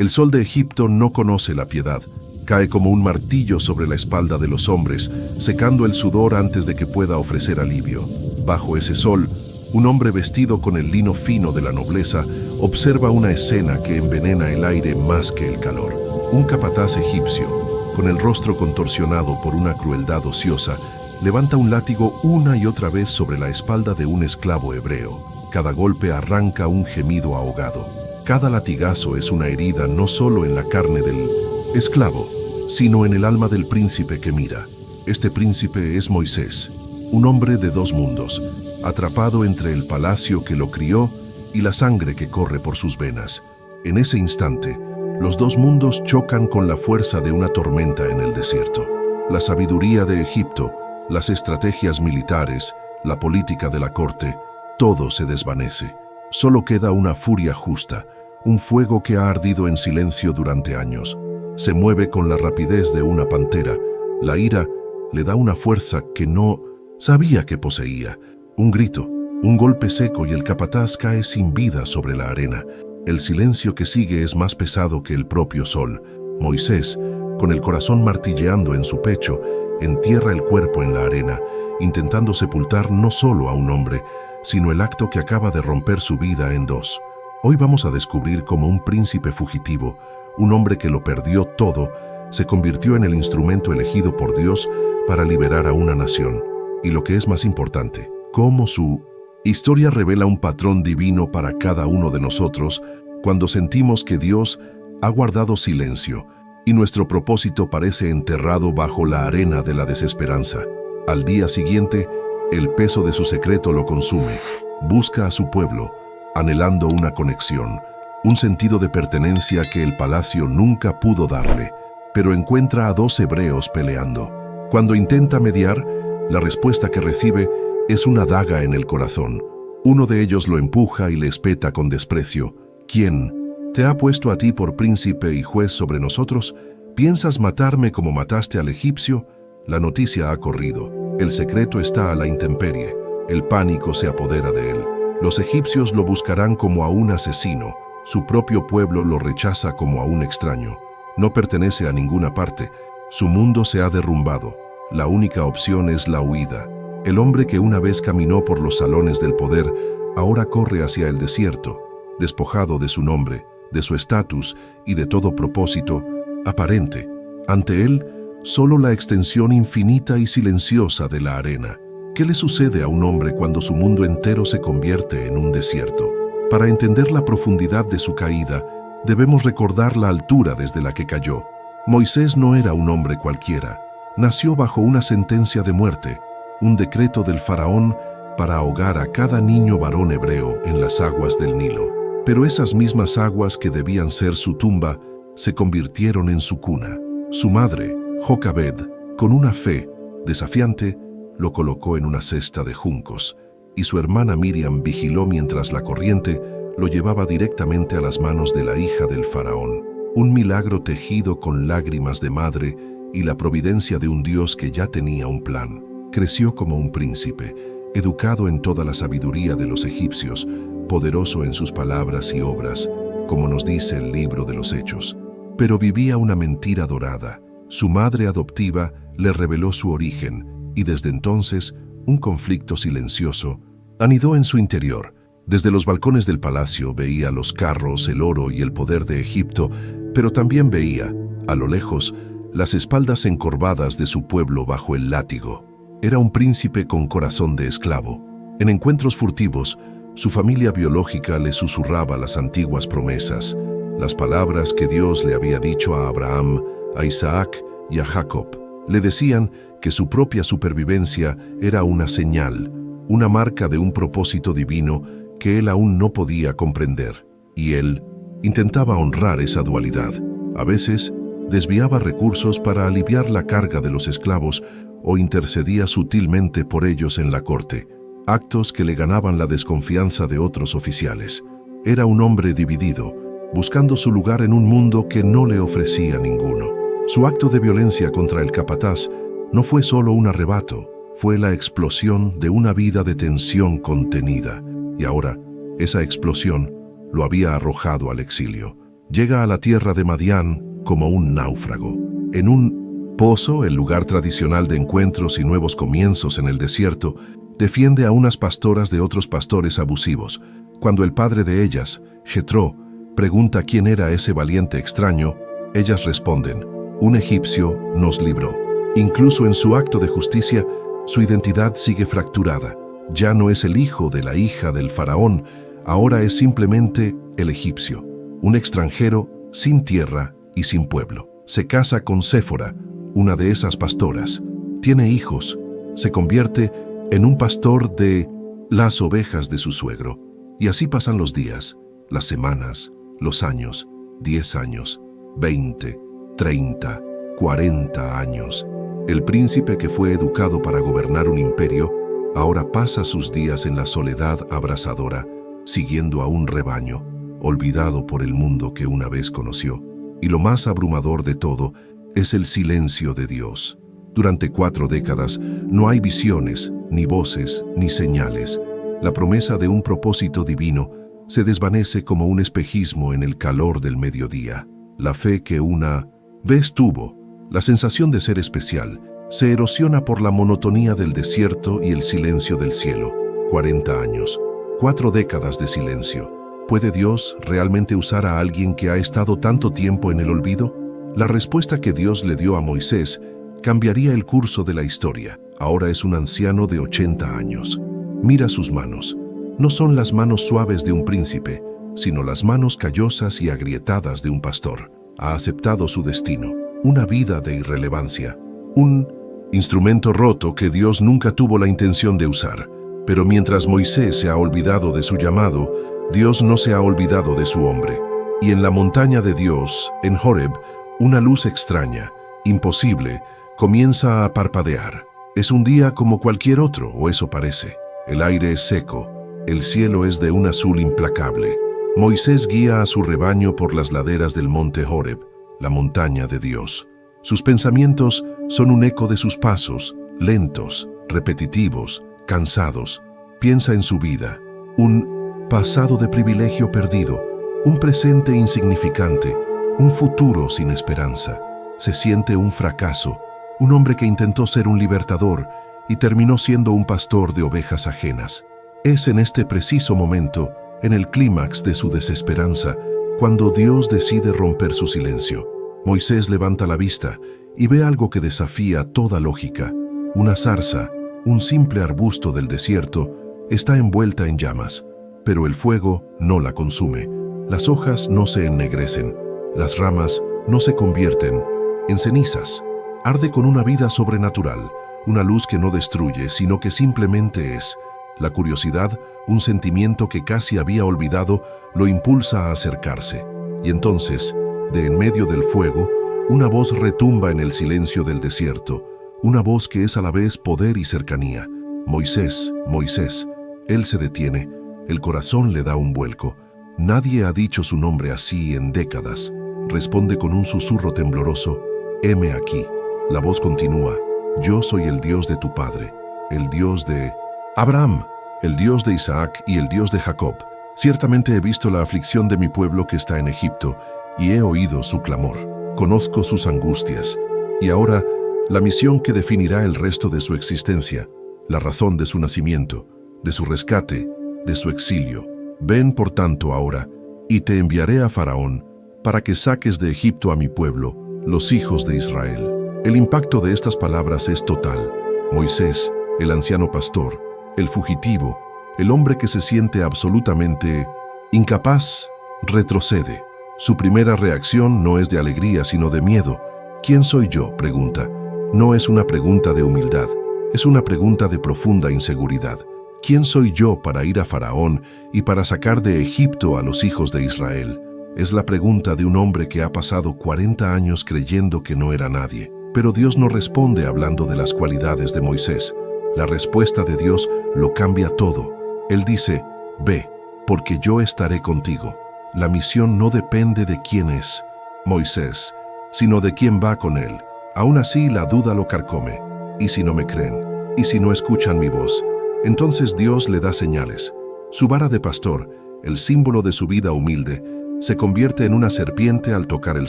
El sol de Egipto no conoce la piedad. Cae como un martillo sobre la espalda de los hombres, secando el sudor antes de que pueda ofrecer alivio. Bajo ese sol, un hombre vestido con el lino fino de la nobleza observa una escena que envenena el aire más que el calor. Un capataz egipcio, con el rostro contorsionado por una crueldad ociosa, levanta un látigo una y otra vez sobre la espalda de un esclavo hebreo. Cada golpe arranca un gemido ahogado. Cada latigazo es una herida no solo en la carne del esclavo, sino en el alma del príncipe que mira. Este príncipe es Moisés, un hombre de dos mundos, atrapado entre el palacio que lo crió y la sangre que corre por sus venas. En ese instante, los dos mundos chocan con la fuerza de una tormenta en el desierto. La sabiduría de Egipto, las estrategias militares, la política de la corte, todo se desvanece. Solo queda una furia justa, un fuego que ha ardido en silencio durante años. Se mueve con la rapidez de una pantera. La ira le da una fuerza que no sabía que poseía. Un grito, un golpe seco y el capataz cae sin vida sobre la arena. El silencio que sigue es más pesado que el propio sol. Moisés, con el corazón martilleando en su pecho, entierra el cuerpo en la arena, intentando sepultar no solo a un hombre, sino el acto que acaba de romper su vida en dos. Hoy vamos a descubrir cómo un príncipe fugitivo, un hombre que lo perdió todo, se convirtió en el instrumento elegido por Dios para liberar a una nación. Y lo que es más importante, cómo su historia revela un patrón divino para cada uno de nosotros cuando sentimos que Dios ha guardado silencio y nuestro propósito parece enterrado bajo la arena de la desesperanza. Al día siguiente, el peso de su secreto lo consume. Busca a su pueblo, anhelando una conexión, un sentido de pertenencia que el palacio nunca pudo darle, pero encuentra a dos hebreos peleando. Cuando intenta mediar, la respuesta que recibe es una daga en el corazón. Uno de ellos lo empuja y le espeta con desprecio. ¿Quién te ha puesto a ti por príncipe y juez sobre nosotros? ¿Piensas matarme como mataste al egipcio? La noticia ha corrido. El secreto está a la intemperie. El pánico se apodera de él. Los egipcios lo buscarán como a un asesino. Su propio pueblo lo rechaza como a un extraño. No pertenece a ninguna parte. Su mundo se ha derrumbado. La única opción es la huida. El hombre que una vez caminó por los salones del poder, ahora corre hacia el desierto, despojado de su nombre, de su estatus y de todo propósito aparente. Ante él, solo la extensión infinita y silenciosa de la arena. ¿Qué le sucede a un hombre cuando su mundo entero se convierte en un desierto? Para entender la profundidad de su caída, debemos recordar la altura desde la que cayó. Moisés no era un hombre cualquiera. Nació bajo una sentencia de muerte, un decreto del faraón para ahogar a cada niño varón hebreo en las aguas del Nilo. Pero esas mismas aguas que debían ser su tumba, se convirtieron en su cuna. Su madre, Jocabed, con una fe desafiante, lo colocó en una cesta de juncos, y su hermana Miriam vigiló mientras la corriente lo llevaba directamente a las manos de la hija del faraón. Un milagro tejido con lágrimas de madre y la providencia de un Dios que ya tenía un plan. Creció como un príncipe, educado en toda la sabiduría de los egipcios, poderoso en sus palabras y obras, como nos dice el libro de los Hechos. Pero vivía una mentira dorada. Su madre adoptiva le reveló su origen, y desde entonces, un conflicto silencioso anidó en su interior. Desde los balcones del palacio veía los carros, el oro y el poder de Egipto, pero también veía, a lo lejos, las espaldas encorvadas de su pueblo bajo el látigo. Era un príncipe con corazón de esclavo. En encuentros furtivos, su familia biológica le susurraba las antiguas promesas, las palabras que Dios le había dicho a Abraham, a Isaac y a Jacob. Le decían que su propia supervivencia era una señal, una marca de un propósito divino que él aún no podía comprender. Y él intentaba honrar esa dualidad. A veces, desviaba recursos para aliviar la carga de los esclavos o intercedía sutilmente por ellos en la corte, actos que le ganaban la desconfianza de otros oficiales. Era un hombre dividido, buscando su lugar en un mundo que no le ofrecía ninguno. Su acto de violencia contra el capataz no fue solo un arrebato, fue la explosión de una vida de tensión contenida. Y ahora, esa explosión lo había arrojado al exilio. Llega a la tierra de Madián como un náufrago. En un pozo, el lugar tradicional de encuentros y nuevos comienzos en el desierto, defiende a unas pastoras de otros pastores abusivos. Cuando el padre de ellas, Jetro, pregunta quién era ese valiente extraño, ellas responden: un egipcio nos libró. Incluso en su acto de justicia, su identidad sigue fracturada. Ya no es el hijo de la hija del faraón, ahora es simplemente el egipcio, un extranjero sin tierra y sin pueblo. Se casa con Séfora, una de esas pastoras, tiene hijos, se convierte en un pastor de las ovejas de su suegro. Y así pasan los días, las semanas, los años, 10 años, 20, 30, 40 años. El príncipe que fue educado para gobernar un imperio, ahora pasa sus días en la soledad abrasadora, siguiendo a un rebaño, olvidado por el mundo que una vez conoció. Y lo más abrumador de todo es el silencio de Dios. Durante 4 décadas no hay visiones, ni voces, ni señales. La promesa de un propósito divino se desvanece como un espejismo en el calor del mediodía. La fe que una vez tuvo, la sensación de ser especial, se erosiona por la monotonía del desierto y el silencio del cielo. 40 años, 4 décadas de silencio. ¿Puede Dios realmente usar a alguien que ha estado tanto tiempo en el olvido? La respuesta que Dios le dio a Moisés cambiaría el curso de la historia. Ahora es un anciano de 80 años. Mira sus manos. No son las manos suaves de un príncipe, sino las manos callosas y agrietadas de un pastor. Ha aceptado su destino, una vida de irrelevancia, un instrumento roto que Dios nunca tuvo la intención de usar. Pero mientras Moisés se ha olvidado de su llamado, Dios no se ha olvidado de su hombre. Y en la montaña de Dios, en Horeb, una luz extraña, imposible, comienza a parpadear. Es un día como cualquier otro, o eso parece. El aire es seco, el cielo es de un azul implacable. Moisés guía a su rebaño por las laderas del monte Horeb, la montaña de Dios. Sus pensamientos son un eco de sus pasos, lentos, repetitivos, cansados. Piensa en su vida, un pasado de privilegio perdido, un presente insignificante, un futuro sin esperanza. Se siente un fracaso, un hombre que intentó ser un libertador y terminó siendo un pastor de ovejas ajenas. Es en este preciso momento, en el clímax de su desesperanza, cuando Dios decide romper su silencio. Moisés levanta la vista y ve algo que desafía toda lógica. Una zarza, un simple arbusto del desierto, está envuelta en llamas, pero el fuego no la consume. Las hojas no se ennegrecen, las ramas no se convierten en cenizas. Arde con una vida sobrenatural, una luz que no destruye, sino que simplemente es. La curiosidad, un sentimiento que casi había olvidado, lo impulsa a acercarse. Y entonces, de en medio del fuego, una voz retumba en el silencio del desierto, una voz que es a la vez poder y cercanía. Moisés, Moisés. Él se detiene, el corazón le da un vuelco. Nadie ha dicho su nombre así en décadas. Responde con un susurro tembloroso: heme aquí. La voz continúa: yo soy el Dios de tu padre, el Dios de Abraham, el Dios de Isaac y el Dios de Jacob. Ciertamente he visto la aflicción de mi pueblo que está en Egipto, y he oído su clamor. Conozco sus angustias. Y ahora, la misión que definirá el resto de su existencia, la razón de su nacimiento, de su rescate, de su exilio. Ven, por tanto, ahora, y te enviaré a Faraón, para que saques de Egipto a mi pueblo, los hijos de Israel. El impacto de estas palabras es total. Moisés, el anciano pastor, el fugitivo, el hombre que se siente absolutamente incapaz, retrocede. Su primera reacción no es de alegría, sino de miedo. ¿Quién soy yo?, pregunta. No es una pregunta de humildad, es una pregunta de profunda inseguridad. ¿Quién soy yo para ir a Faraón y para sacar de Egipto a los hijos de Israel? Es la pregunta de un hombre que ha pasado 40 años creyendo que no era nadie. Pero Dios no responde hablando de las cualidades de Moisés. La respuesta de Dios lo cambia todo. Él dice: ve, porque yo estaré contigo. La misión no depende de quién es Moisés, sino de quién va con él. Aún así, la duda lo carcome. ¿Y si no me creen? ¿Y si no escuchan mi voz? Entonces Dios le da señales. Su vara de pastor, el símbolo de su vida humilde, se convierte en una serpiente al tocar el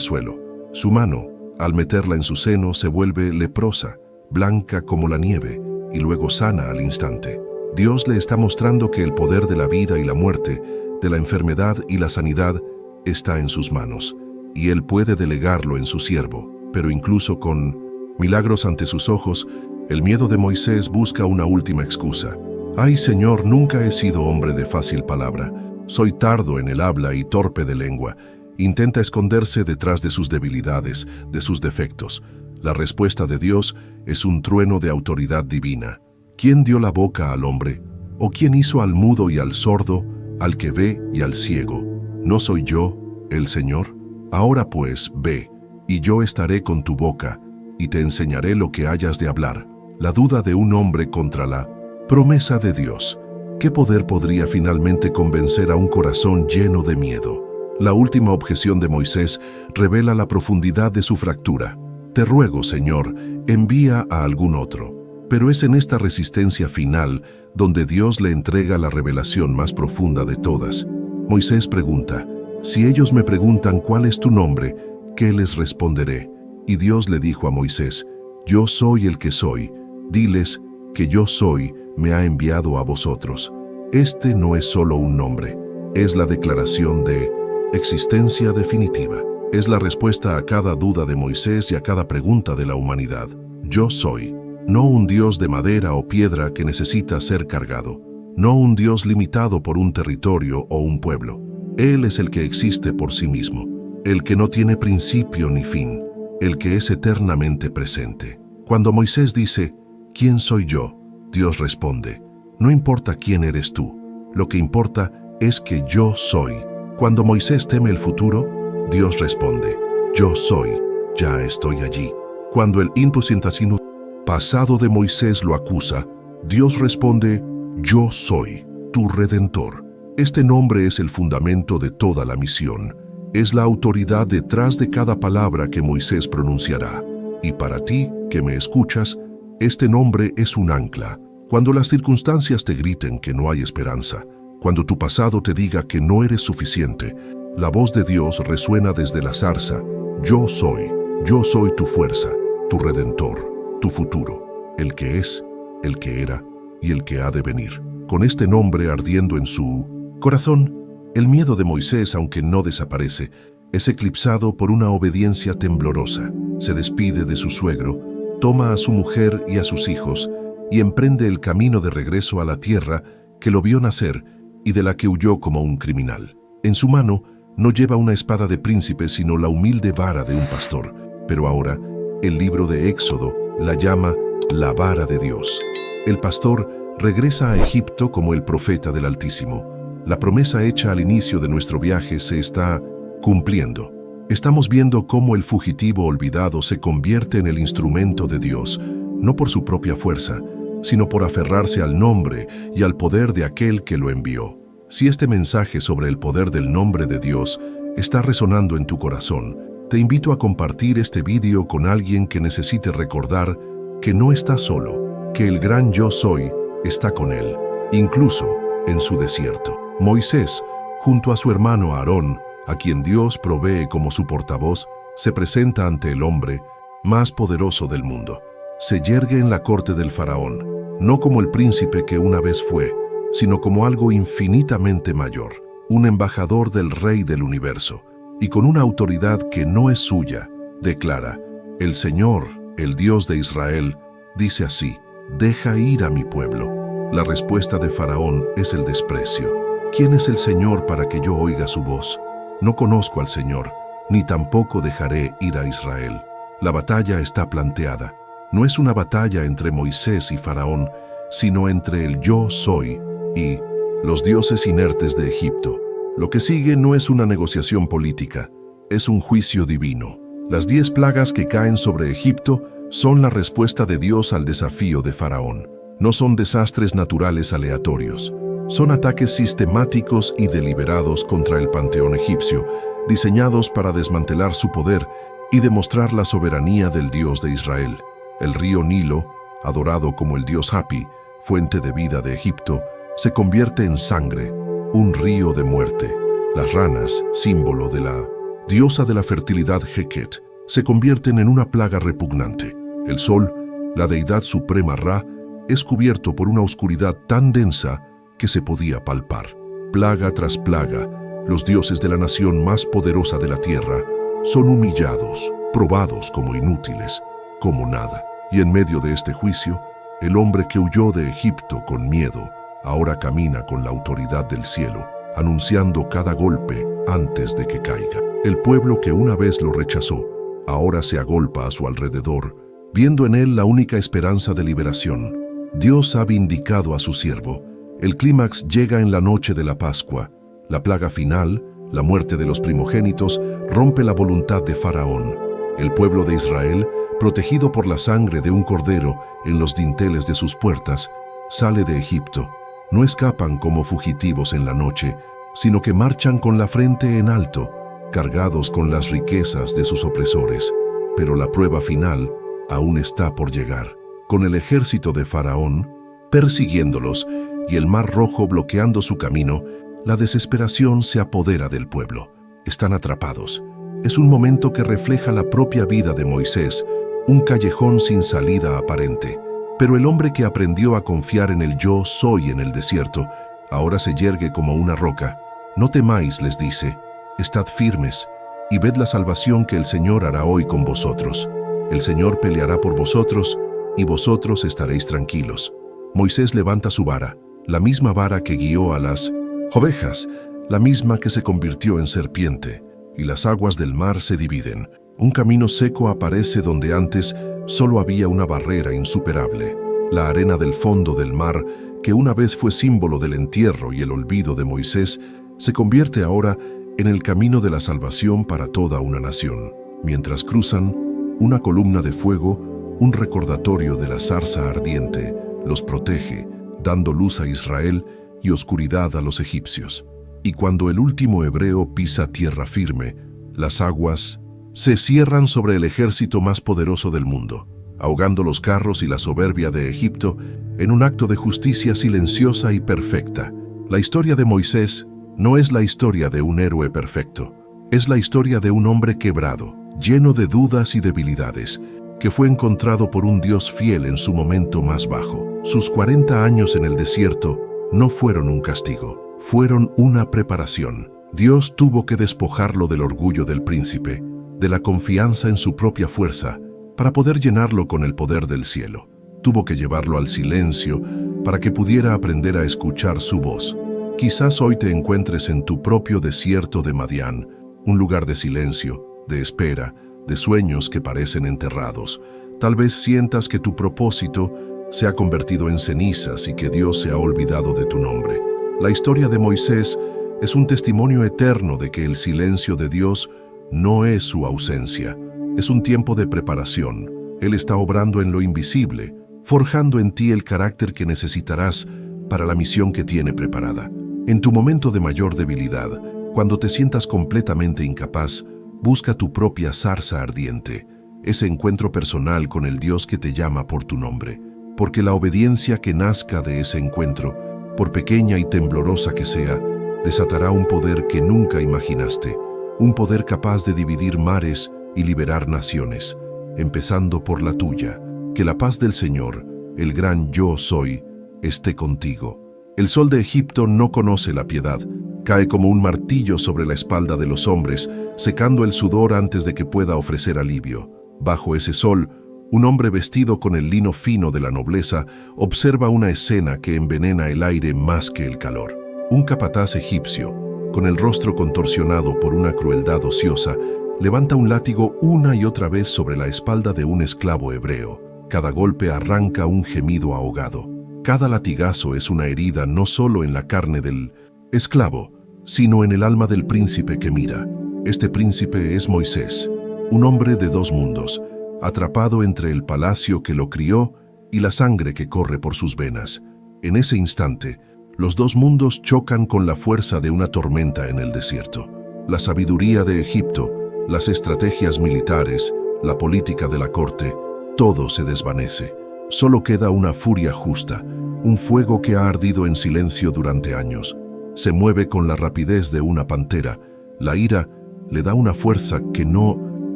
suelo. Su mano, al meterla en su seno, se vuelve leprosa, blanca como la nieve, y luego sana al instante. Dios le está mostrando que el poder de la vida y la muerte, de la enfermedad y la sanidad, está en sus manos, y Él puede delegarlo en su siervo. Pero incluso con milagros ante sus ojos, el miedo de Moisés busca una última excusa. «Ay, Señor, nunca he sido hombre de fácil palabra. Soy tardo en el habla y torpe de lengua». Intenta esconderse detrás de sus debilidades, de sus defectos. La respuesta de Dios es un trueno de autoridad divina. ¿Quién dio la boca al hombre? ¿O quién hizo al mudo y al sordo, al que ve y al ciego? ¿No soy yo, el Señor? Ahora pues, ve, y yo estaré con tu boca, y te enseñaré lo que hayas de hablar. La duda de un hombre contra la promesa de Dios. ¿Qué poder podría finalmente convencer a un corazón lleno de miedo? La última objeción de Moisés revela la profundidad de su fractura. Te ruego, Señor, envía a algún otro. Pero es en esta resistencia final donde Dios le entrega la revelación más profunda de todas. Moisés pregunta, si ellos me preguntan cuál es tu nombre, ¿qué les responderé? Y Dios le dijo a Moisés, yo soy el que soy. Diles que yo soy, me ha enviado a vosotros. Este no es solo un nombre, es la declaración de existencia definitiva. Es la respuesta a cada duda de Moisés y a cada pregunta de la humanidad. Yo soy, no un Dios de madera o piedra que necesita ser cargado, no un Dios limitado por un territorio o un pueblo. Él es el que existe por sí mismo, el que no tiene principio ni fin, el que es eternamente presente. Cuando Moisés dice, ¿quién soy yo?, Dios responde, no importa quién eres tú, lo que importa es que yo soy. Cuando Moisés teme el futuro, Dios responde, yo soy, ya estoy allí. Cuando el impositasino pasado de Moisés lo acusa, Dios responde, yo soy, tu Redentor. Este nombre es el fundamento de toda la misión. Es la autoridad detrás de cada palabra que Moisés pronunciará. Y para ti, que me escuchas, este nombre es un ancla. Cuando las circunstancias te griten que no hay esperanza, cuando tu pasado te diga que no eres suficiente, la voz de Dios resuena desde la zarza. Yo soy tu fuerza, tu Redentor, tu futuro, el que es, el que era y el que ha de venir. Con este nombre ardiendo en su corazón, el miedo de Moisés, aunque no desaparece, es eclipsado por una obediencia temblorosa. Se despide de su suegro, toma a su mujer y a sus hijos y emprende el camino de regreso a la tierra que lo vio nacer y de la que huyó como un criminal. En su mano no lleva una espada de príncipe, sino la humilde vara de un pastor. Pero ahora, el libro de Éxodo la llama la vara de Dios. El pastor regresa a Egipto como el profeta del Altísimo. La promesa hecha al inicio de nuestro viaje se está cumpliendo. Estamos viendo cómo el fugitivo olvidado se convierte en el instrumento de Dios, no por su propia fuerza, sino por aferrarse al nombre y al poder de aquel que lo envió. Si este mensaje sobre el poder del nombre de Dios está resonando en tu corazón, te invito a compartir este vídeo con alguien que necesite recordar que no está solo, que el gran yo soy está con él, incluso en su desierto. Moisés, junto a su hermano Aarón, a quien Dios provee como su portavoz, se presenta ante el hombre más poderoso del mundo. Se yergue en la corte del faraón, no como el príncipe que una vez fue, sino como algo infinitamente mayor, un embajador del Rey del universo, y con una autoridad que no es suya, declara, el Señor, el Dios de Israel, dice así, deja ir a mi pueblo. La respuesta de Faraón es el desprecio. ¿Quién es el Señor para que yo oiga su voz? No conozco al Señor, ni tampoco dejaré ir a Israel. La batalla está planteada. No es una batalla entre Moisés y Faraón, sino entre el yo soy y los dioses inertes de Egipto. Lo que sigue no es una negociación política, es un juicio divino. Las 10 plagas que caen sobre Egipto son la respuesta de Dios al desafío de Faraón. No son desastres naturales aleatorios, son ataques sistemáticos y deliberados contra el panteón egipcio, diseñados para desmantelar su poder y demostrar la soberanía del Dios de Israel. El río Nilo, adorado como el dios Hapi, fuente de vida de Egipto, se convierte en sangre, un río de muerte. Las ranas, símbolo de la diosa de la fertilidad Heket, se convierten en una plaga repugnante. El sol, la deidad suprema Ra, es cubierto por una oscuridad tan densa que se podía palpar. Plaga tras plaga, los dioses de la nación más poderosa de la tierra son humillados, probados como inútiles, como nada. Y en medio de este juicio, el hombre que huyó de Egipto con miedo, ahora camina con la autoridad del cielo, anunciando cada golpe antes de que caiga. El pueblo que una vez lo rechazó, ahora se agolpa a su alrededor, viendo en él la única esperanza de liberación. Dios ha vindicado a su siervo. El clímax llega en la noche de la Pascua. La plaga final, la muerte de los primogénitos, rompe la voluntad de Faraón. El pueblo de Israel, protegido por la sangre de un cordero en los dinteles de sus puertas, sale de Egipto. No escapan como fugitivos en la noche, sino que marchan con la frente en alto, cargados con las riquezas de sus opresores. Pero la prueba final aún está por llegar, con el ejército de Faraón persiguiéndolos y el mar rojo bloqueando su camino. La desesperación se apodera del pueblo. Están atrapados. Es un momento que refleja la propia vida de Moisés, un callejón sin salida aparente. Pero el hombre que aprendió a confiar en el yo soy en el desierto, ahora se yergue como una roca. No temáis, les dice, estad firmes y ved la salvación que el Señor hará hoy con vosotros. El Señor peleará por vosotros y vosotros estaréis tranquilos. Moisés levanta su vara, la misma vara que guió a las ovejas, la misma que se convirtió en serpiente, y las aguas del mar se dividen. Un camino seco aparece donde antes solo había una barrera insuperable. La arena del fondo del mar, que una vez fue símbolo del entierro y el olvido de Moisés, se convierte ahora en el camino de la salvación para toda una nación. Mientras cruzan, una columna de fuego, un recordatorio de la zarza ardiente, los protege, dando luz a Israel y oscuridad a los egipcios. Y cuando el último hebreo pisa tierra firme, las aguas se cierran sobre el ejército más poderoso del mundo, ahogando los carros y la soberbia de Egipto en un acto de justicia silenciosa y perfecta. La historia de Moisés no es la historia de un héroe perfecto, es la historia de un hombre quebrado, lleno de dudas y debilidades, que fue encontrado por un Dios fiel en su momento más bajo. Sus 40 años en el desierto no fueron un castigo, fueron una preparación. Dios tuvo que despojarlo del orgullo del príncipe, de la confianza en su propia fuerza, para poder llenarlo con el poder del cielo. Tuvo que llevarlo al silencio para que pudiera aprender a escuchar su voz. Quizás hoy te encuentres en tu propio desierto de Madián, un lugar de silencio, de espera, de sueños que parecen enterrados. Tal vez sientas que tu propósito se ha convertido en cenizas y que Dios se ha olvidado de tu nombre. La historia de Moisés es un testimonio eterno de que el silencio de Dios no es su ausencia. Es un tiempo de preparación. Él está obrando en lo invisible, forjando en ti el carácter que necesitarás para la misión que tiene preparada. En tu momento de mayor debilidad, cuando te sientas completamente incapaz, busca tu propia zarza ardiente, ese encuentro personal con el Dios que te llama por tu nombre. Porque la obediencia que nazca de ese encuentro, por pequeña y temblorosa que sea, desatará un poder que nunca imaginaste, un poder capaz de dividir mares y liberar naciones, empezando por la tuya. Que la paz del Señor, el gran yo soy, esté contigo. El sol de Egipto no conoce la piedad, cae como un martillo sobre la espalda de los hombres, secando el sudor antes de que pueda ofrecer alivio. Bajo ese sol, un hombre vestido con el lino fino de la nobleza observa una escena que envenena el aire más que el calor. Un capataz egipcio, con el rostro contorsionado por una crueldad ociosa, levanta un látigo una y otra vez sobre la espalda de un esclavo hebreo. Cada golpe arranca un gemido ahogado. Cada latigazo es una herida no solo en la carne del esclavo, sino en el alma del príncipe que mira. Este príncipe es Moisés, un hombre de dos mundos, atrapado entre el palacio que lo crió y la sangre que corre por sus venas. En ese instante, los dos mundos chocan con la fuerza de una tormenta en el desierto. La sabiduría de Egipto, las estrategias militares, la política de la corte, todo se desvanece. Solo queda una furia justa, un fuego que ha ardido en silencio durante años. Se mueve con la rapidez de una pantera. La ira le da una fuerza que no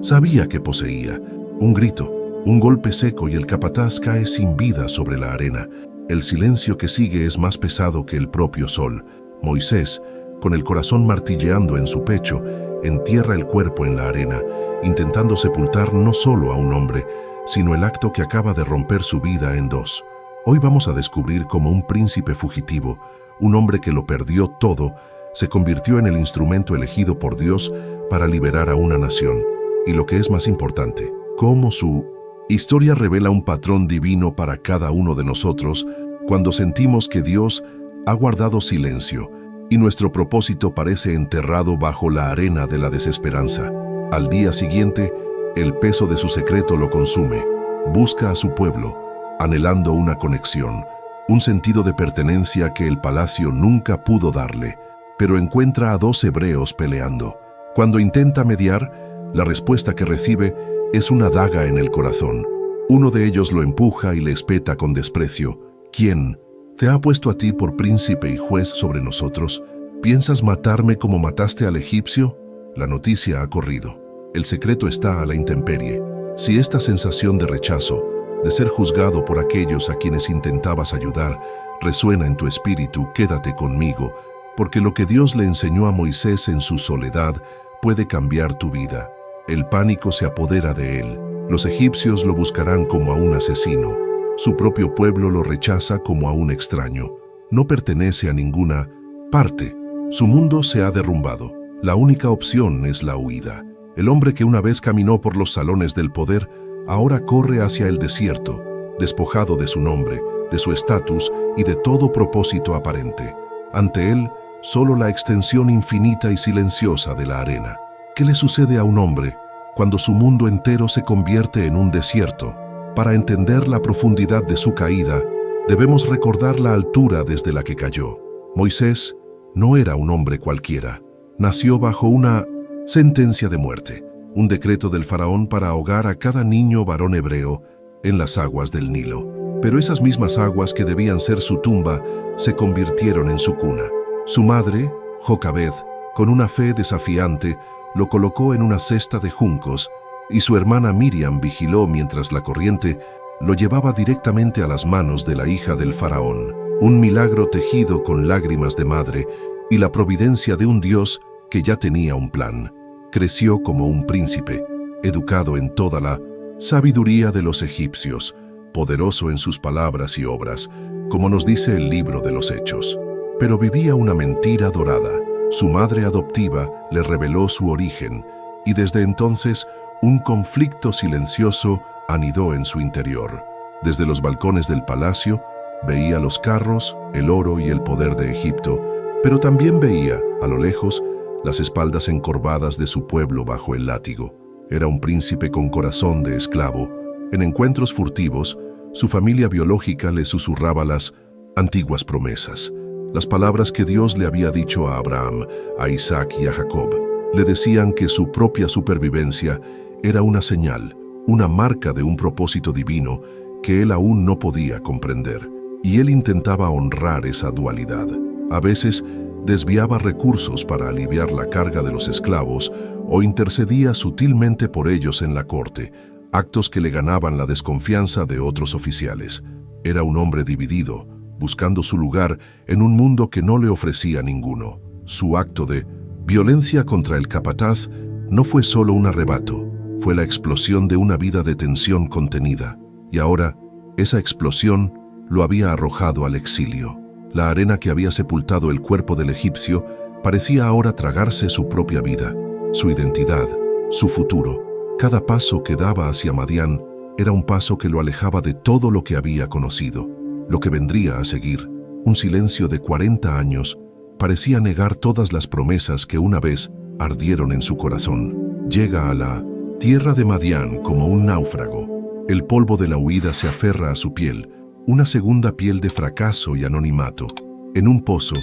sabía que poseía. Un grito, un golpe seco y el capataz cae sin vida sobre la arena. El silencio que sigue es más pesado que el propio sol. Moisés, con el corazón martilleando en su pecho, entierra el cuerpo en la arena, intentando sepultar no solo a un hombre, sino el acto que acaba de romper su vida en dos. Hoy vamos a descubrir cómo un príncipe fugitivo, un hombre que lo perdió todo, se convirtió en el instrumento elegido por Dios para liberar a una nación. Y lo que es más importante, cómo su historia revela un patrón divino para cada uno de nosotros cuando sentimos que Dios ha guardado silencio y nuestro propósito parece enterrado bajo la arena de la desesperanza. Al día siguiente, el peso de su secreto lo consume. Busca a su pueblo, anhelando una conexión, un sentido de pertenencia que el palacio nunca pudo darle, pero encuentra a 2 hebreos peleando. Cuando intenta mediar, la respuesta que recibe es una daga en el corazón. Uno de ellos lo empuja y le espeta con desprecio. ¿Quién te ha puesto a ti por príncipe y juez sobre nosotros? ¿Piensas matarme como mataste al egipcio? La noticia ha corrido. El secreto está a la intemperie. Si esta sensación de rechazo, de ser juzgado por aquellos a quienes intentabas ayudar, resuena en tu espíritu, quédate conmigo, porque lo que Dios le enseñó a Moisés en su soledad puede cambiar tu vida. El pánico se apodera de él. Los egipcios lo buscarán como a un asesino. Su propio pueblo lo rechaza como a un extraño. No pertenece a ninguna parte. Su mundo se ha derrumbado. La única opción es la huida. El hombre que una vez caminó por los salones del poder, ahora corre hacia el desierto, despojado de su nombre, de su estatus y de todo propósito aparente. Ante él, solo la extensión infinita y silenciosa de la arena. ¿Qué le sucede a un hombre cuando su mundo entero se convierte en un desierto? Para entender la profundidad de su caída, debemos recordar la altura desde la que cayó. Moisés no era un hombre cualquiera. Nació bajo una sentencia de muerte, un decreto del faraón para ahogar a cada niño varón hebreo en las aguas del Nilo. Pero esas mismas aguas que debían ser su tumba se convirtieron en su cuna. Su madre, Jocabed, con una fe desafiante, lo colocó en una cesta de juncos y su hermana Miriam vigiló mientras la corriente lo llevaba directamente a las manos de la hija del faraón. Un milagro tejido con lágrimas de madre y la providencia de un Dios que ya tenía un plan. Creció como un príncipe, educado en toda la sabiduría de los egipcios, poderoso en sus palabras y obras, como nos dice el libro de los Hechos. Pero vivía una mentira dorada. Su madre adoptiva le reveló su origen, y desde entonces un conflicto silencioso anidó en su interior. Desde los balcones del palacio, veía los carros, el oro y el poder de Egipto, pero también veía, a lo lejos, las espaldas encorvadas de su pueblo bajo el látigo. Era un príncipe con corazón de esclavo. En encuentros furtivos, su familia biológica le susurraba las antiguas promesas, las palabras que Dios le había dicho a Abraham, a Isaac y a Jacob. Le decían que su propia supervivencia era una señal, una marca de un propósito divino que él aún no podía comprender. Y él intentaba honrar esa dualidad. A veces desviaba recursos para aliviar la carga de los esclavos o intercedía sutilmente por ellos en la corte, actos que le ganaban la desconfianza de otros oficiales. Era un hombre dividido, buscando su lugar en un mundo que no le ofrecía ninguno. Su acto de violencia contra el capataz no fue solo un arrebato, fue la explosión de una vida de tensión contenida. Y ahora, esa explosión lo había arrojado al exilio. La arena que había sepultado el cuerpo del egipcio parecía ahora tragarse su propia vida, su identidad, su futuro. Cada paso que daba hacia Madián era un paso que lo alejaba de todo lo que había conocido. Lo que vendría a seguir, un silencio de 40 años, parecía negar todas las promesas que una vez ardieron en su corazón. Llega a la tierra de Madián como un náufrago. El polvo de la huida se aferra a su piel, una segunda piel de fracaso y anonimato. En un pozo,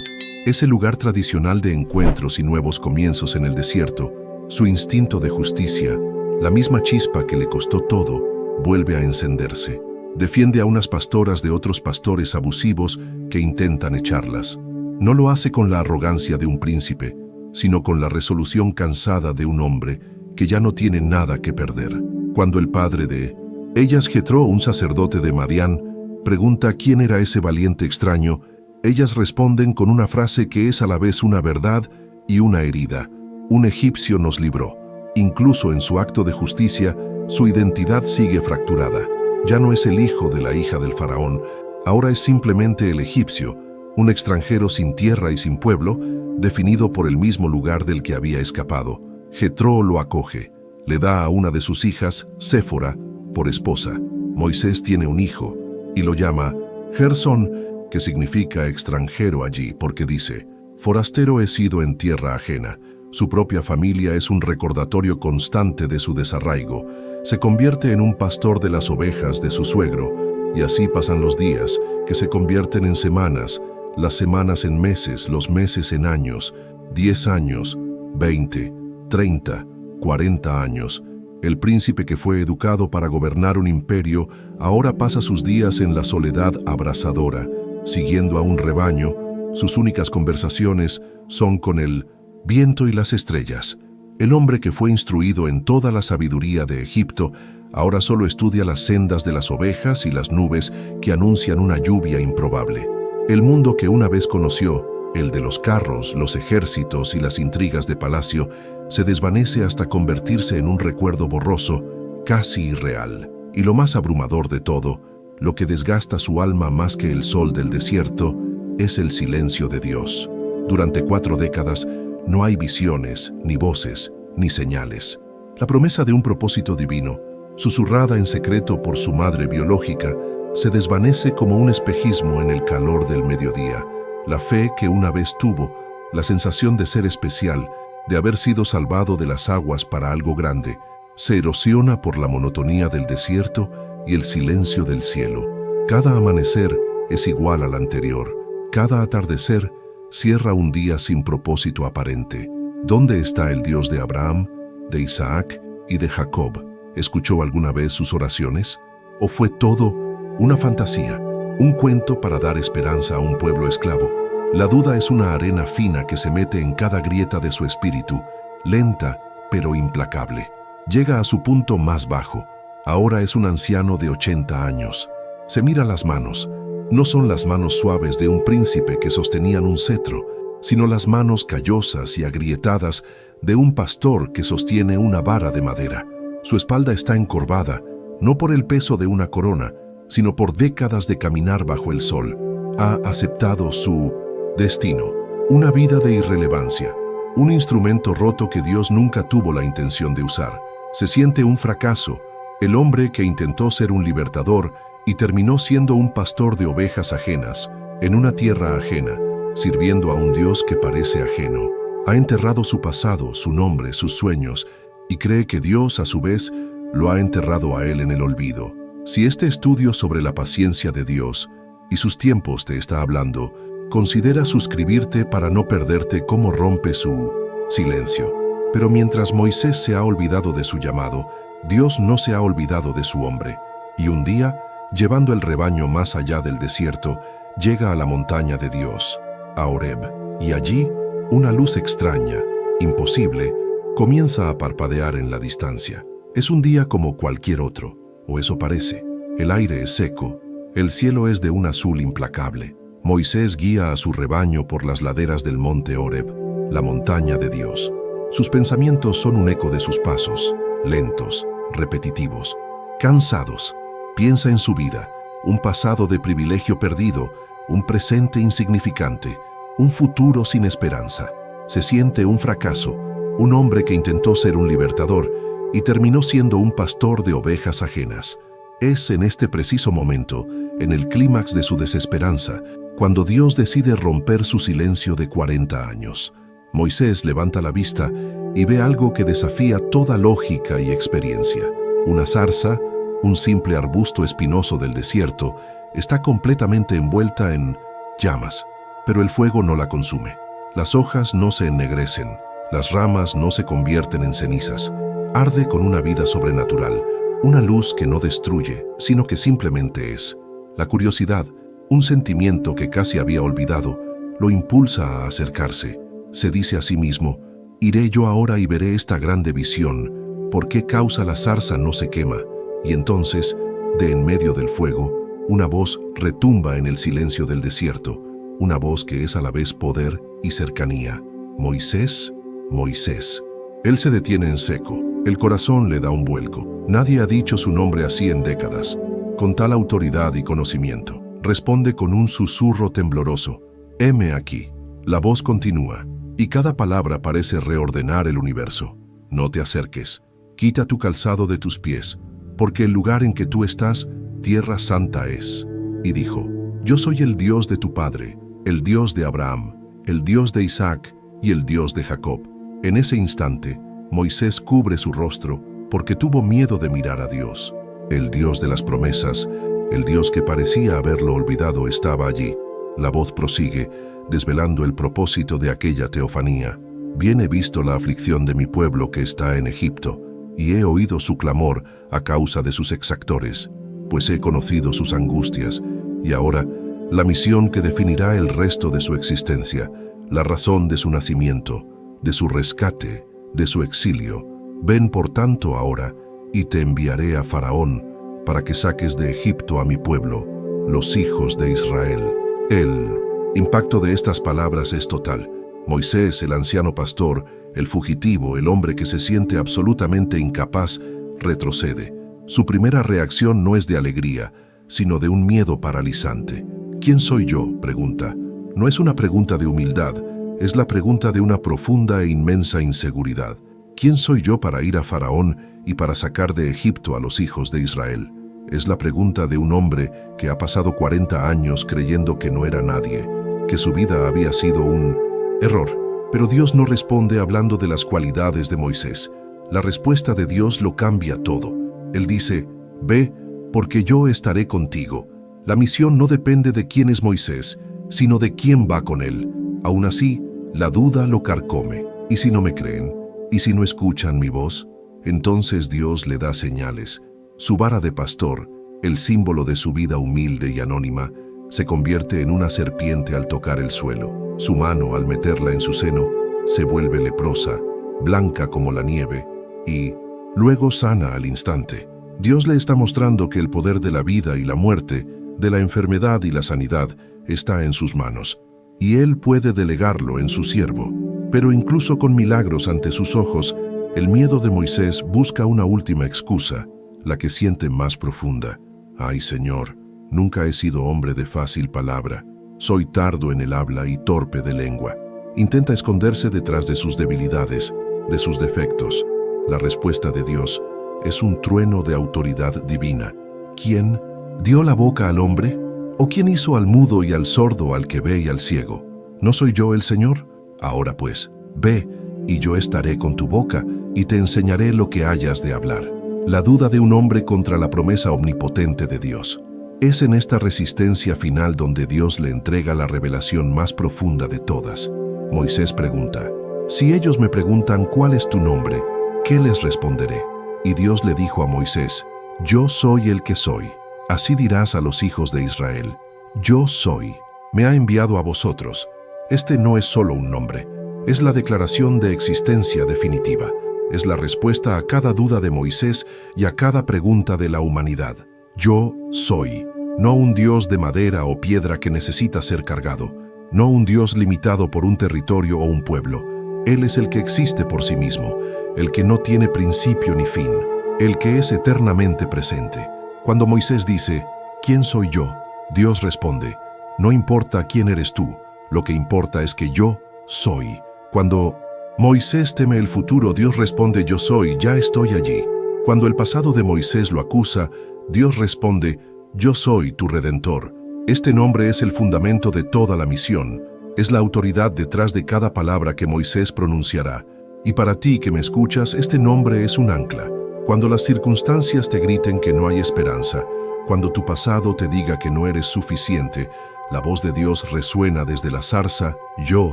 ese lugar tradicional de encuentros y nuevos comienzos en el desierto, su instinto de justicia, la misma chispa que le costó todo, vuelve a encenderse. Defiende a unas pastoras de otros pastores abusivos que intentan echarlas. No lo hace con la arrogancia de un príncipe, sino con la resolución cansada de un hombre que ya no tiene nada que perder. Cuando el padre de ellas, Jetro, un sacerdote de Madián, pregunta quién era ese valiente extraño, ellas responden con una frase que es a la vez una verdad y una herida. Un egipcio nos libró. Incluso en su acto de justicia, su identidad sigue fracturada. Ya no es el hijo de la hija del faraón, ahora es simplemente el egipcio, un extranjero sin tierra y sin pueblo, definido por el mismo lugar del que había escapado. Jetro lo acoge, le da a una de sus hijas, Séfora, por esposa. Moisés tiene un hijo y lo llama Gersón, que significa extranjero allí, porque dice, forastero he sido en tierra ajena. Su propia familia es un recordatorio constante de su desarraigo. Se convierte en un pastor de las ovejas de su suegro, y así pasan los días, que se convierten en semanas, las semanas en meses, los meses en años, 10 años, 20, 30, 40 años. El príncipe que fue educado para gobernar un imperio ahora pasa sus días en la soledad abrasadora, siguiendo a un rebaño. Sus únicas conversaciones son con el viento y las estrellas. El hombre que fue instruido en toda la sabiduría de Egipto ahora solo estudia las sendas de las ovejas y las nubes que anuncian una lluvia improbable. El mundo que una vez conoció, el de los carros, los ejércitos y las intrigas de palacio, se desvanece hasta convertirse en un recuerdo borroso, casi irreal. Y lo más abrumador de todo, lo que desgasta su alma más que el sol del desierto, es el silencio de Dios. Durante 4 décadas no hay visiones, ni voces, ni señales. La promesa de un propósito divino, susurrada en secreto por su madre biológica, se desvanece como un espejismo en el calor del mediodía. La fe que una vez tuvo, la sensación de ser especial, de haber sido salvado de las aguas para algo grande, se erosiona por la monotonía del desierto y el silencio del cielo. Cada amanecer es igual al anterior. Cada atardecer cierra un día sin propósito aparente. ¿Dónde está el Dios de Abraham, de Isaac y de Jacob? ¿Escuchó alguna vez sus oraciones? ¿O fue todo una fantasía, un cuento para dar esperanza a un pueblo esclavo? La duda es una arena fina que se mete en cada grieta de su espíritu, lenta pero implacable. Llega a su punto más bajo. Ahora es un anciano de 80 años. Se mira las manos. No son las manos suaves de un príncipe que sostenían un cetro, sino las manos callosas y agrietadas de un pastor que sostiene una vara de madera. Su espalda está encorvada, no por el peso de una corona, sino por décadas de caminar bajo el sol. Ha aceptado su destino, una vida de irrelevancia, un instrumento roto que Dios nunca tuvo la intención de usar. Se siente un fracaso, el hombre que intentó ser un libertador y terminó siendo un pastor de ovejas ajenas, en una tierra ajena, sirviendo a un Dios que parece ajeno. Ha enterrado su pasado, su nombre, sus sueños, y cree que Dios, a su vez, lo ha enterrado a él en el olvido. Si este estudio sobre la paciencia de Dios y sus tiempos te está hablando, considera suscribirte para no perderte cómo rompe su silencio. Pero mientras Moisés se ha olvidado de su llamado, Dios no se ha olvidado de su hombre. Y un día, llevando el rebaño más allá del desierto, llega a la montaña de Dios, a Horeb, y allí, una luz extraña, imposible, comienza a parpadear en la distancia. Es un día como cualquier otro, o eso parece. El aire es seco, el cielo es de un azul implacable. Moisés guía a su rebaño por las laderas del monte Horeb, la montaña de Dios. Sus pensamientos son un eco de sus pasos, lentos, repetitivos, cansados. Piensa en su vida, un pasado de privilegio perdido, un presente insignificante, un futuro sin esperanza. Se siente un fracaso, un hombre que intentó ser un libertador y terminó siendo un pastor de ovejas ajenas. Es en este preciso momento, en el clímax de su desesperanza, cuando Dios decide romper su silencio de 40 años. Moisés levanta la vista y ve algo que desafía toda lógica y experiencia. Una zarza, un simple arbusto espinoso del desierto, está completamente envuelta en llamas, pero el fuego no la consume. Las hojas no se ennegrecen, las ramas no se convierten en cenizas. Arde con una vida sobrenatural, una luz que no destruye, sino que simplemente es. La curiosidad, un sentimiento que casi había olvidado, lo impulsa a acercarse. Se dice a sí mismo: iré yo ahora y veré esta grande visión. ¿Por qué causa la zarza no se quema? Y entonces, de en medio del fuego, una voz retumba en el silencio del desierto, una voz que es a la vez poder y cercanía. Moisés, Moisés. Él se detiene en seco, el corazón le da un vuelco. Nadie ha dicho su nombre así en décadas, con tal autoridad y conocimiento. Responde con un susurro tembloroso: heme aquí. La voz continúa, y cada palabra parece reordenar el universo. No te acerques, quita tu calzado de tus pies, porque el lugar en que tú estás, tierra santa es. Y dijo: yo soy el Dios de tu padre, el Dios de Abraham, el Dios de Isaac y el Dios de Jacob. En ese instante, Moisés cubre su rostro, porque tuvo miedo de mirar a Dios. El Dios de las promesas, el Dios que parecía haberlo olvidado, estaba allí. La voz prosigue, desvelando el propósito de aquella teofanía. Bien he visto la aflicción de mi pueblo que está en Egipto, y he oído su clamor a causa de sus exactores, pues he conocido sus angustias, y ahora la misión que definirá el resto de su existencia, la razón de su nacimiento, de su rescate, de su exilio. Ven por tanto ahora, y te enviaré a Faraón, para que saques de Egipto a mi pueblo, los hijos de Israel. El impacto de estas palabras es total. Moisés, el anciano pastor, el fugitivo, el hombre que se siente absolutamente incapaz, retrocede. Su primera reacción no es de alegría, sino de un miedo paralizante. ¿Quién soy yo?, pregunta. No es una pregunta de humildad, es la pregunta de una profunda e inmensa inseguridad. ¿Quién soy yo para ir a Faraón y para sacar de Egipto a los hijos de Israel? Es la pregunta de un hombre que ha pasado 40 años creyendo que no era nadie, que su vida había sido un error. Pero Dios no responde hablando de las cualidades de Moisés. La respuesta de Dios lo cambia todo. Él dice: ve, porque yo estaré contigo. La misión no depende de quién es Moisés, sino de quién va con él. Aún así, la duda lo carcome. ¿Y si no me creen? ¿Y si no escuchan mi voz? Entonces Dios le da señales. Su vara de pastor, el símbolo de su vida humilde y anónima, se convierte en una serpiente al tocar el suelo. Su mano, al meterla en su seno, se vuelve leprosa, blanca como la nieve, y luego sana al instante. Dios le está mostrando que el poder de la vida y la muerte, de la enfermedad y la sanidad, está en sus manos, y Él puede delegarlo en su siervo. Pero incluso con milagros ante sus ojos, el miedo de Moisés busca una última excusa, la que siente más profunda. Ay, Señor, nunca he sido hombre de fácil palabra. Soy tardo en el habla y torpe de lengua. Intenta esconderse detrás de sus debilidades, de sus defectos. La respuesta de Dios es un trueno de autoridad divina. ¿Quién dio la boca al hombre? ¿O quién hizo al mudo y al sordo, al que ve y al ciego? ¿No soy yo el Señor? Ahora pues, ve, y yo estaré con tu boca, y te enseñaré lo que hayas de hablar. La duda de un hombre contra la promesa omnipotente de Dios. Es en esta resistencia final donde Dios le entrega la revelación más profunda de todas. Moisés pregunta: si ellos me preguntan ¿cuál es tu nombre?, ¿qué les responderé? Y Dios le dijo a Moisés: yo soy el que soy. Así dirás a los hijos de Israel: yo soy. Me ha enviado a vosotros. Este no es solo un nombre, es la declaración de existencia definitiva. Es la respuesta a cada duda de Moisés y a cada pregunta de la humanidad. Yo soy. No un Dios de madera o piedra que necesita ser cargado. No un Dios limitado por un territorio o un pueblo. Él es el que existe por sí mismo, el que no tiene principio ni fin, el que es eternamente presente. Cuando Moisés dice: ¿quién soy yo?, Dios responde: no importa quién eres tú, lo que importa es que yo soy. Cuando Moisés teme el futuro, Dios responde: yo soy, ya estoy allí. Cuando el pasado de Moisés lo acusa, Dios responde: yo soy tu Redentor. Este nombre es el fundamento de toda la misión, es la autoridad detrás de cada palabra que Moisés pronunciará. Y para ti que me escuchas, este nombre es un ancla. Cuando las circunstancias te griten que no hay esperanza, cuando tu pasado te diga que no eres suficiente, la voz de Dios resuena desde la zarza: yo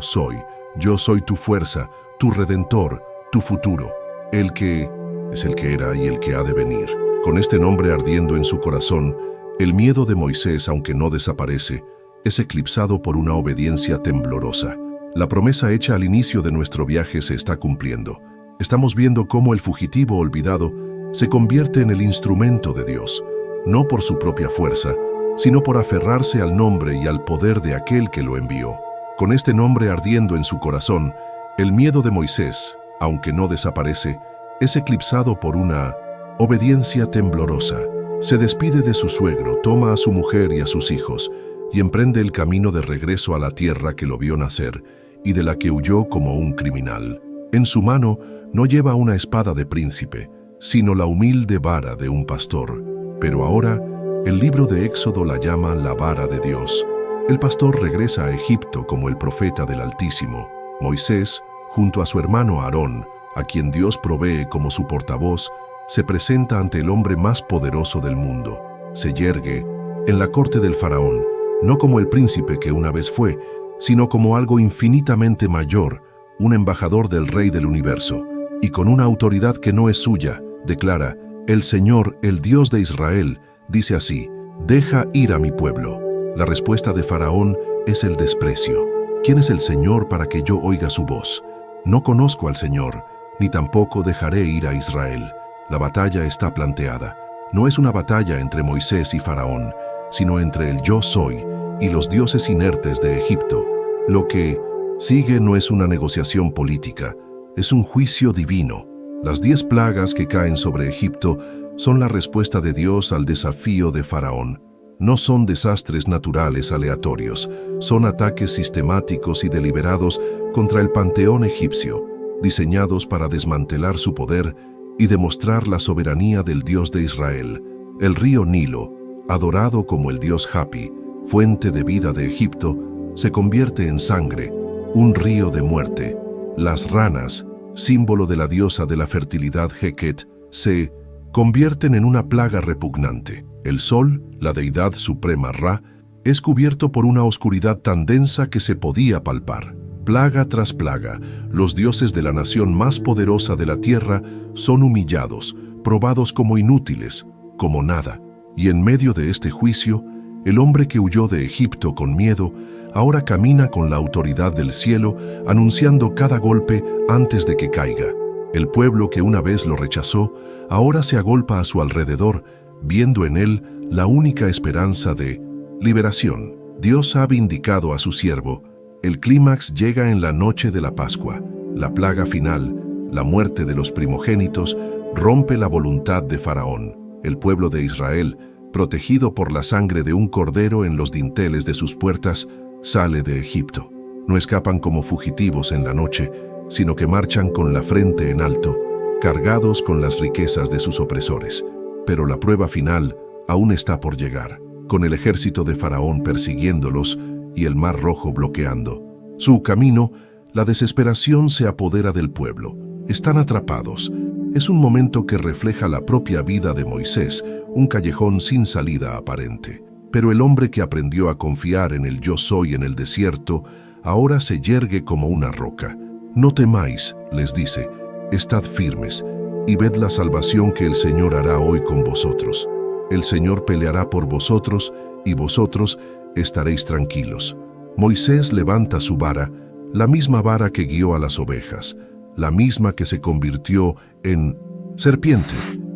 soy tu fuerza, tu Redentor, tu futuro, el que es el que era y el que ha de venir. Con este nombre ardiendo en su corazón, el miedo de Moisés, aunque no desaparece, es eclipsado por una obediencia temblorosa. La promesa hecha al inicio de nuestro viaje se está cumpliendo. Estamos viendo cómo el fugitivo olvidado se convierte en el instrumento de Dios, no por su propia fuerza, sino por aferrarse al nombre y al poder de aquel que lo envió. Con este nombre ardiendo en su corazón, el miedo de Moisés, aunque no desaparece, es eclipsado por una obediencia temblorosa. Se despide de su suegro, toma a su mujer y a sus hijos, y emprende el camino de regreso a la tierra que lo vio nacer y de la que huyó como un criminal. En su mano no lleva una espada de príncipe, sino la humilde vara de un pastor. Pero ahora, el libro de Éxodo la llama la vara de Dios. El pastor regresa a Egipto como el profeta del Altísimo. Moisés, junto a su hermano Aarón, a quien Dios provee como su portavoz, se presenta ante el hombre más poderoso del mundo. Se yergue en la corte del faraón, no como el príncipe que una vez fue, sino como algo infinitamente mayor, un embajador del Rey del universo, y con una autoridad que no es suya, declara: el Señor, el Dios de Israel, dice así: deja ir a mi pueblo. La respuesta de Faraón es el desprecio. ¿Quién es el Señor para que yo oiga su voz? No conozco al Señor, ni tampoco dejaré ir a Israel. La batalla está planteada. No es una batalla entre Moisés y Faraón, sino entre el yo soy y los dioses inertes de Egipto. Lo que sigue no es una negociación política, es un juicio divino. Las 10 plagas que caen sobre Egipto son la respuesta de Dios al desafío de Faraón. No son desastres naturales aleatorios, son ataques sistemáticos y deliberados contra el panteón egipcio, diseñados para desmantelar su poder y demostrar la soberanía del Dios de Israel. El río Nilo, adorado como el dios Hapi, fuente de vida de Egipto, se convierte en sangre, un río de muerte. Las ranas, símbolo de la diosa de la fertilidad Heket, se convierten en una plaga repugnante. El sol, la deidad suprema Ra, es cubierto por una oscuridad tan densa que se podía palpar. Plaga tras plaga, los dioses de la nación más poderosa de la tierra son humillados, probados como inútiles, como nada. Y en medio de este juicio, el hombre que huyó de Egipto con miedo, ahora camina con la autoridad del cielo, anunciando cada golpe antes de que caiga. El pueblo que una vez lo rechazó, ahora se agolpa a su alrededor, viendo en él la única esperanza de liberación. Dios ha vindicado a su siervo. El clímax llega en la noche de la Pascua. La plaga final, la muerte de los primogénitos, rompe la voluntad de Faraón. El pueblo de Israel, protegido por la sangre de un cordero en los dinteles de sus puertas, sale de Egipto. No escapan como fugitivos en la noche, sino que marchan con la frente en alto, cargados con las riquezas de sus opresores. Pero la prueba final aún está por llegar, con el ejército de Faraón persiguiéndolos y el Mar Rojo bloqueando su camino. La desesperación se apodera del pueblo. Están atrapados. Es un momento que refleja la propia vida de Moisés, un callejón sin salida aparente. Pero el hombre que aprendió a confiar en el yo soy en el desierto, ahora se yergue como una roca. No temáis, les dice, estad firmes, y ved la salvación que el Señor hará hoy con vosotros. El Señor peleará por vosotros, y vosotros estaréis tranquilos. Moisés levanta su vara, la misma vara que guió a las ovejas, la misma que se convirtió en serpiente,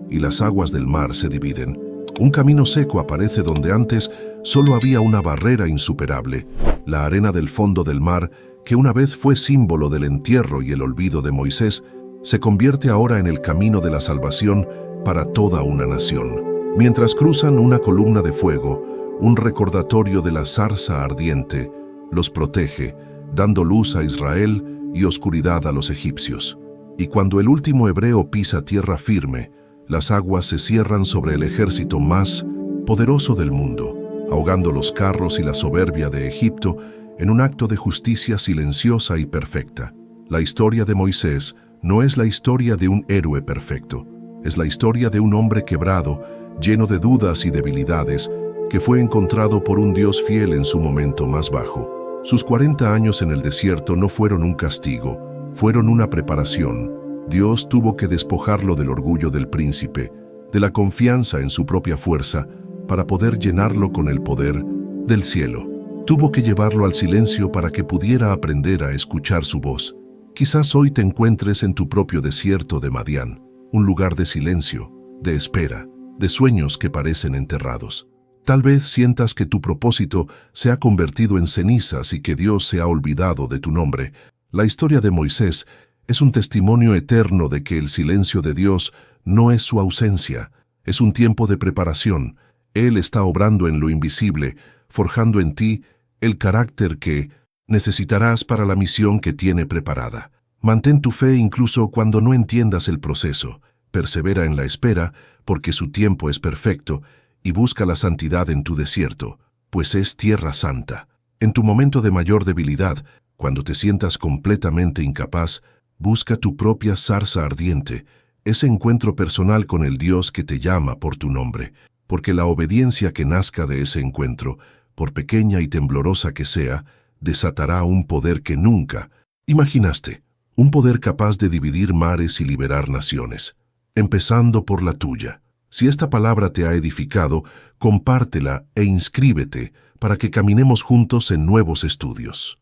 y las aguas del mar se dividen. Un camino seco aparece donde antes solo había una barrera insuperable, la arena del fondo del mar, que una vez fue símbolo del entierro y el olvido de Moisés, se convierte ahora en el camino de la salvación para toda una nación. Mientras cruzan, una columna de fuego, un recordatorio de la zarza ardiente, los protege, dando luz a Israel y oscuridad a los egipcios. Y cuando el último hebreo pisa tierra firme, las aguas se cierran sobre el ejército más poderoso del mundo, ahogando los carros y la soberbia de Egipto en un acto de justicia silenciosa y perfecta. La historia de Moisés no es la historia de un héroe perfecto, es la historia de un hombre quebrado, lleno de dudas y debilidades, que fue encontrado por un Dios fiel en su momento más bajo. Sus 40 años en el desierto no fueron un castigo, fueron una preparación. Dios tuvo que despojarlo del orgullo del príncipe, de la confianza en su propia fuerza, para poder llenarlo con el poder del cielo. Tuvo que llevarlo al silencio para que pudiera aprender a escuchar su voz. Quizás hoy te encuentres en tu propio desierto de Madián, un lugar de silencio, de espera, de sueños que parecen enterrados. Tal vez sientas que tu propósito se ha convertido en cenizas y que Dios se ha olvidado de tu nombre. La historia de Moisés es un testimonio eterno de que el silencio de Dios no es su ausencia, es un tiempo de preparación. Él está obrando en lo invisible, forjando en ti el carácter que necesitarás para la misión que tiene preparada. Mantén tu fe incluso cuando no entiendas el proceso. Persevera en la espera, porque su tiempo es perfecto, y busca la santidad en tu desierto, pues es tierra santa. En tu momento de mayor debilidad, cuando te sientas completamente incapaz, busca tu propia zarza ardiente, ese encuentro personal con el Dios que te llama por tu nombre, porque la obediencia que nazca de ese encuentro, por pequeña y temblorosa que sea, desatará un poder que nunca imaginaste, un poder capaz de dividir mares y liberar naciones, empezando por la tuya. Si esta palabra te ha edificado, compártela e inscríbete para que caminemos juntos en nuevos estudios.